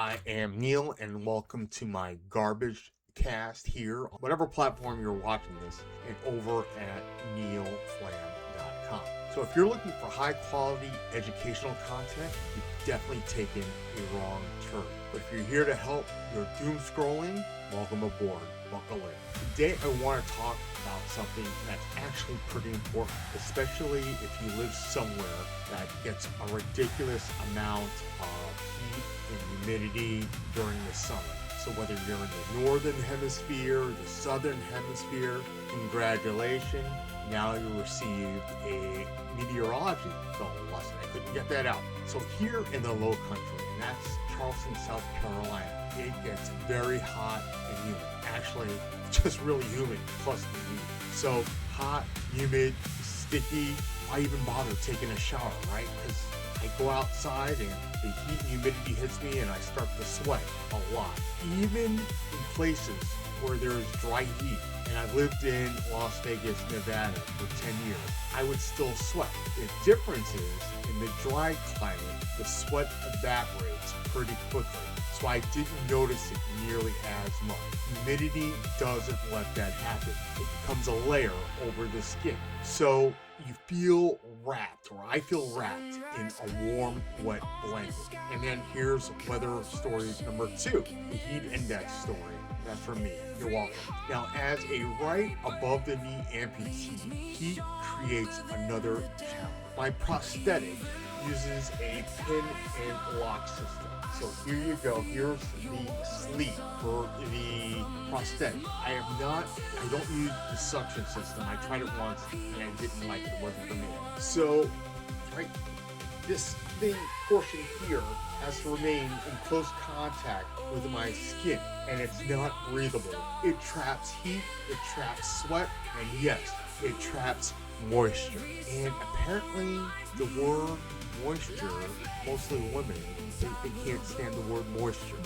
I am Neil, and welcome to my garbage cast here on whatever platform you're watching this, and over at neilflam.com. So if you're looking for high quality educational content, you've definitely taken a wrong turn. But if you're here to help your doom scrolling, welcome aboard. Buckle in. Today I want to talk about something that's actually pretty important, especially if you live somewhere that gets a ridiculous amount of heat and humidity during the summer. So whether you're in the northern hemisphere, the southern hemisphere, congratulations, now you received a meteorology lesson. I couldn't get that out. So here in the low country, and that's Charleston, South Carolina, it gets very hot and humid. Actually, just really humid plus the heat. So hot, humid, sticky. Why even bother taking a shower, right? Because I go outside and the heat and humidity hits me and I start to sweat a lot. Even in places where there's dry heat, and I lived in Las Vegas, Nevada for 10 years, I would still sweat. The difference is in the dry climate, the sweat evaporates pretty quickly. So I didn't notice it nearly as much. Humidity doesn't let that happen. It becomes a layer over the skin. So you feel wrapped, or I feel wrapped in a warm, wet blanket. And then here's weather story number 2, the heat index story. That's from me. You're welcome. Now, as a right above the knee amputee, heat creates another challenge. My prosthetic uses a pin and lock system. So here you go. Here's the sleeve for the prosthetic. I don't use the suction system. I tried it once and I didn't like it. It wasn't for me. So, right, this thing portion here has to remain in close contact with my skin, and it's not breathable. It traps heat, it traps sweat, and yes, it traps moisture. And apparently the word moisture, mostly women, they can't stand the word moisture.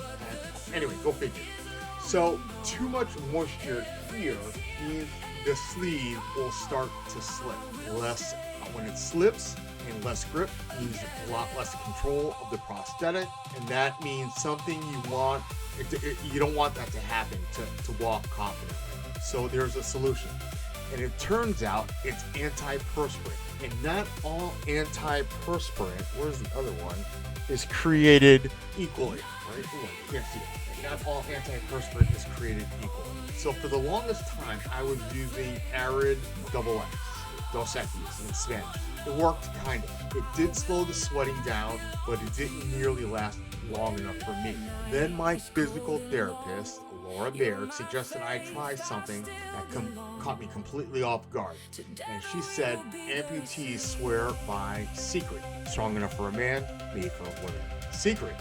And anyway, go figure. So too much moisture here means the sleeve will start to slip. When it slips and less grip means a lot less control of the prosthetic, and that means something you want. You don't want that to happen to walk confidently. So there's a solution. And it turns out it's antiperspirant. And not all antiperspirant, where's the other one, is created equally, right? Ooh, you can't see it. And not all antiperspirant is created equally. So for the longest time, I was using Arid XX, Dos Equis in Spanish. It worked kind of. It did slow the sweating down, but it didn't nearly last long enough for me. Then my physical therapist, Laura Baird, suggested I try something that caught me completely off guard. And she said, amputees swear by Secret. Strong enough for a man, made for a woman. Secret,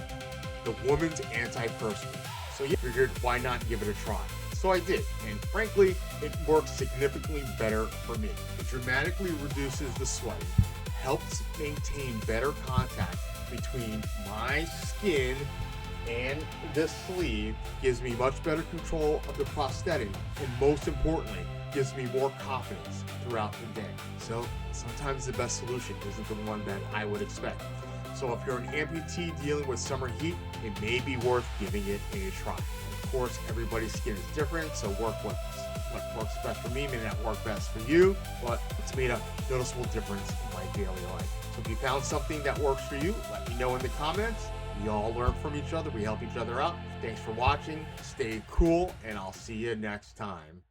the woman's antiperspirant. So yeah, figured why not give it a try. So I did, and frankly, it works significantly better for me. It dramatically reduces the sweating, helps maintain better contact between my skin and this sleeve, gives me much better control of the prosthetic, and most importantly, gives me more confidence throughout the day. So sometimes the best solution isn't the one that I would expect. So if you're an amputee dealing with summer heat, it may be worth giving it a try. Of course, everybody's skin is different, so what works best for me may not work best for you, but it's made a noticeable difference in my daily life. So if you found something that works for you, let me know in the comments. We all learn from each other. We help each other out. Thanks for watching. Stay cool, and I'll see you next time.